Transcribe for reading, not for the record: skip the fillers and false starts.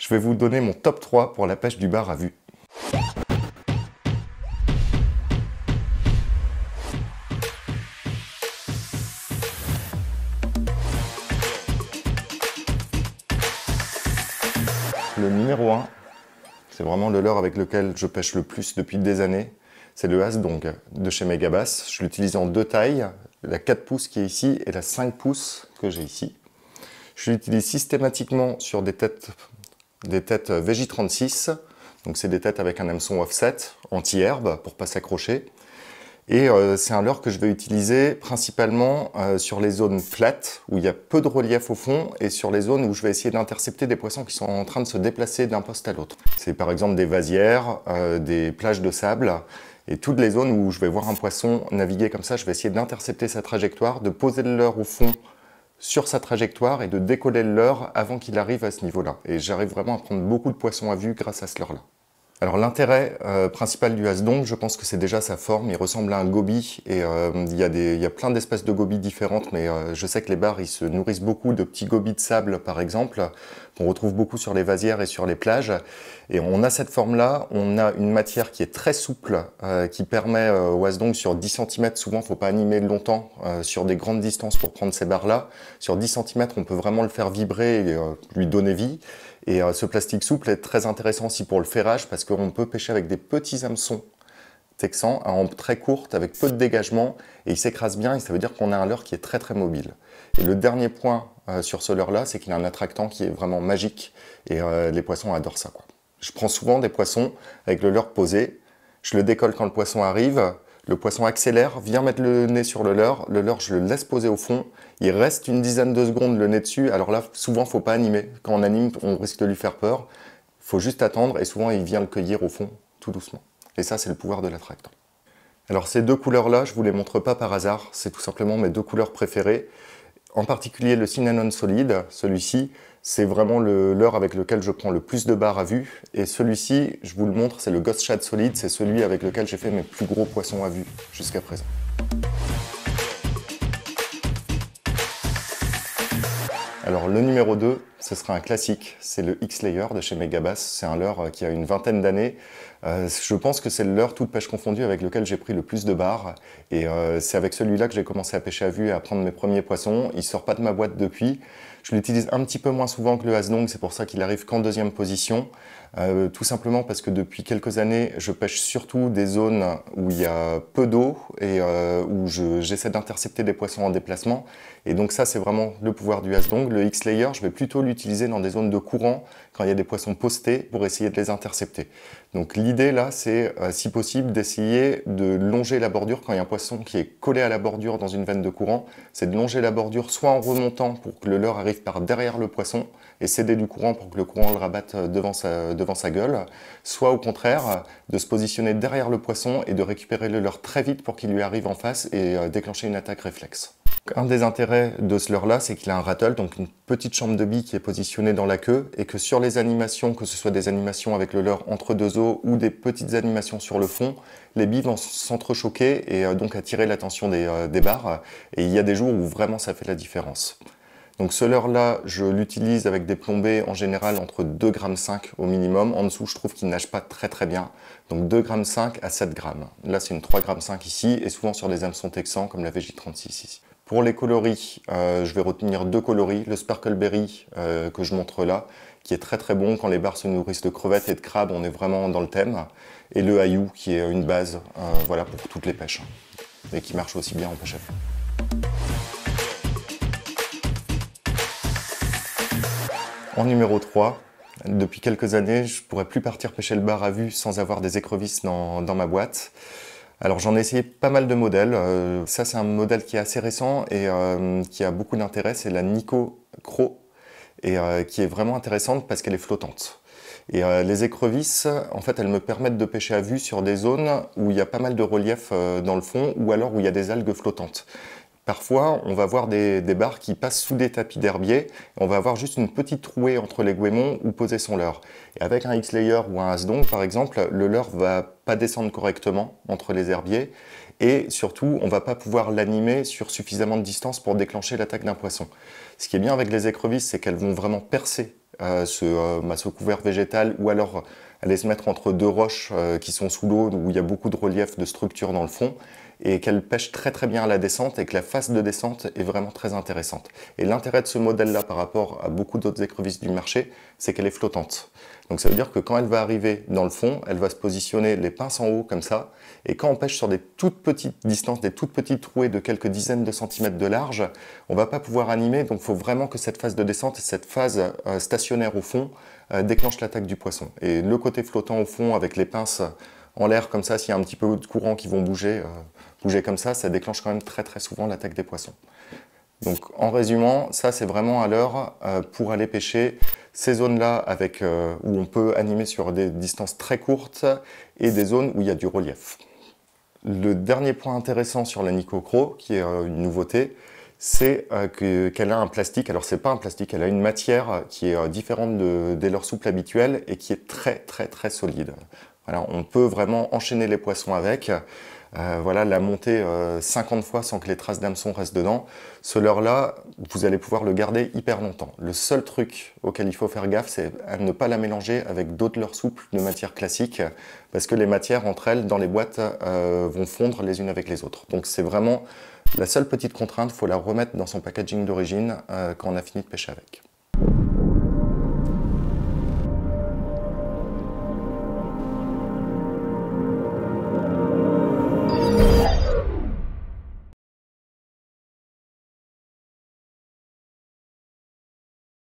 je vais vous donner mon top 3 pour la pêche du bar à vue. Le numéro 1, c'est vraiment le leurre avec lequel je pêche le plus depuis des années. C'est le Hasdong de chez Megabass. Je l'utilise en deux tailles, la 4 pouces qui est ici et la 5 pouces que j'ai ici. Je l'utilise systématiquement sur des têtes VJ36. Donc c'est des têtes avec un hameçon offset, anti-herbe pour pas s'accrocher. Et c'est un leurre que je vais utiliser principalement sur les zones plates, où il y a peu de relief au fond, et sur les zones où je vais essayer d'intercepter des poissons qui sont en train de se déplacer d'un poste à l'autre. C'est par exemple des vasières, des plages de sable, et toutes les zones où je vais voir un poisson naviguer comme ça, je vais essayer d'intercepter sa trajectoire, de poser le leurre au fond sur sa trajectoire et de décoller le leurre avant qu'il arrive à ce niveau-là. Et j'arrive vraiment à prendre beaucoup de poissons à vue grâce à ce leurre-là. Alors l'intérêt principal du Hasdong, je pense que c'est déjà sa forme. Il ressemble à un goby et il y a plein d'espèces de gobies différentes, mais je sais que les bars ils se nourrissent beaucoup de petits gobies de sable par exemple, qu'on retrouve beaucoup sur les vasières et sur les plages. Et on a cette forme-là, on a une matière qui est très souple, qui permet au Hasdong sur 10 cm, souvent il ne faut pas animer longtemps sur des grandes distances pour prendre ces bars-là. Sur 10 cm, on peut vraiment le faire vibrer et lui donner vie. Et ce plastique souple est très intéressant aussi pour le ferrage parce qu'on peut pêcher avec des petits hameçons texans à hampe très courte avec peu de dégagement et il s'écrase bien et ça veut dire qu'on a un leurre qui est très mobile. Et le dernier point sur ce leurre là, c'est qu'il a un attractant qui est vraiment magique et les poissons adorent ça, quoi. Je prends souvent des poissons avec le leurre posé, je le décolle quand le poisson arrive, le poisson accélère, vient mettre le nez sur le leurre, je le laisse poser au fond, il reste une dizaine de secondes le nez dessus, alors là souvent il ne faut pas animer, quand on anime on risque de lui faire peur, il faut juste attendre et souvent il vient le cueillir au fond tout doucement. Et ça c'est le pouvoir de l'attractant. Alors ces deux couleurs là je ne vous les montre pas par hasard, c'est tout simplement mes deux couleurs préférées. En particulier le Synanon Solid, celui-ci, c'est vraiment le leurre avec lequel je prends le plus de bars à vue. Et celui-ci, je vous le montre, c'est le Ghost Shad Solid, c'est celui avec lequel j'ai fait mes plus gros poissons à vue jusqu'à présent. Alors le numéro 2, ce sera un classique, c'est le X-Layer de chez Megabass. C'est un leurre qui a une vingtaine d'années. Je pense que c'est le leurre, toute pêche confondue, avec lequel j'ai pris le plus de bars. Et c'est avec celui-là que j'ai commencé à pêcher à vue et à prendre mes premiers poissons. Il sort pas de ma boîte depuis. Je l'utilise un petit peu moins souvent que le Hasdong, c'est pour ça qu'il arrive qu'en deuxième position. Tout simplement parce que depuis quelques années, je pêche surtout des zones où il y a peu d'eau et où j'essaie d'intercepter des poissons en déplacement. Et donc ça, c'est vraiment le pouvoir du Hasdong. Le X-Layer, je vais plutôt l'utiliser dans des zones de courant, quand il y a des poissons postés, pour essayer de les intercepter. Donc l'idée là, c'est si possible d'essayer de longer la bordure quand il y a un poisson qui est collé à la bordure dans une veine de courant. C'est de longer la bordure soit en remontant pour que le leurre arrive par derrière le poisson et céder du courant pour que le courant le rabatte devant sa gueule, soit au contraire de se positionner derrière le poisson et de récupérer le leurre très vite pour qu'il lui arrive en face et déclencher une attaque réflexe. Un des intérêts de ce leurre-là, c'est qu'il a un rattle, donc une petite chambre de billes qui est positionnée dans la queue, et que sur les animations, que ce soit des animations avec le leurre entre deux eaux ou des petites animations sur le fond, les billes vont s'entrechoquer et donc attirer l'attention des bars. Et il y a des jours où vraiment ça fait la différence. Donc ce leurre-là, je l'utilise avec des plombées en général entre 2,5 g au minimum. En dessous, je trouve qu'il nage pas très bien. Donc 2,5 g à 7 g. Là, c'est une 3,5 g ici, et souvent sur des hameçons texans comme la VJ36 ici. Pour les coloris, je vais retenir deux coloris. Le Sparkleberry que je montre là, qui est très bon. Quand les bars se nourrissent de crevettes et de crabes, on est vraiment dans le thème. Et le Hayou, qui est une base voilà, pour toutes les pêches. Et qui marche aussi bien en pêche à vue. En numéro 3, depuis quelques années, je ne pourrais plus partir pêcher le bar à vue sans avoir des écrevisses dans ma boîte. Alors j'en ai essayé pas mal de modèles. Ça c'est un modèle qui est assez récent et qui a beaucoup d'intérêt, c'est la Nico Cro, et qui est vraiment intéressante parce qu'elle est flottante. Et les écrevisses, en fait, elles me permettent de pêcher à vue sur des zones où il y a pas mal de relief dans le fond ou alors où il y a des algues flottantes. Parfois, on va voir des bars qui passent sous des tapis d'herbier, et on va avoir juste une petite trouée entre les goémons où poser son leurre. Et avec un X-Layer ou un Hasdong, par exemple, le leurre va pas descendre correctement entre les herbiers, et surtout, on va pas pouvoir l'animer sur suffisamment de distance pour déclencher l'attaque d'un poisson. Ce qui est bien avec les écrevisses, c'est qu'elles vont vraiment percer ce couvert végétal, ou alors aller se mettre entre deux roches qui sont sous l'eau, où il y a beaucoup de relief, de structure dans le fond, et qu'elle pêche très très bien à la descente et que la phase de descente est vraiment très intéressante. Et l'intérêt de ce modèle-là par rapport à beaucoup d'autres écrevisses du marché, c'est qu'elle est flottante. Donc ça veut dire que quand elle va arriver dans le fond, elle va se positionner les pinces en haut comme ça, et quand on pêche sur des toutes petites distances, des toutes petites trouées de quelques dizaines de centimètres de large, on va pas pouvoir animer, donc il faut vraiment que cette phase de descente, cette phase stationnaire au fond, déclenche l'attaque du poisson. Et le côté flottant au fond avec les pinces en l'air comme ça, s'il y a un petit peu de courant qui vont bouger comme ça déclenche quand même très très souvent l'attaque des poissons. Donc en résumant, ça c'est vraiment à l'heure pour aller pêcher ces zones-là où on peut animer sur des distances très courtes et des zones où il y a du relief. Le dernier point intéressant sur la Nicocro, qui est une nouveauté, c'est qu'elle a un plastique. Alors c'est pas un plastique, elle a une matière qui est différente des leurres souples habituels et qui est très très très solide. Voilà, on peut vraiment enchaîner les poissons avec. Voilà, la monter 50 fois sans que les traces d'hameçon restent dedans. Ce leurre-là, vous allez pouvoir le garder hyper longtemps. Le seul truc auquel il faut faire gaffe, c'est à ne pas la mélanger avec d'autres leurres souples de matière classique, parce que les matières entre elles, dans les boîtes, vont fondre les unes avec les autres. Donc c'est vraiment la seule petite contrainte, il faut la remettre dans son packaging d'origine quand on a fini de pêcher avec.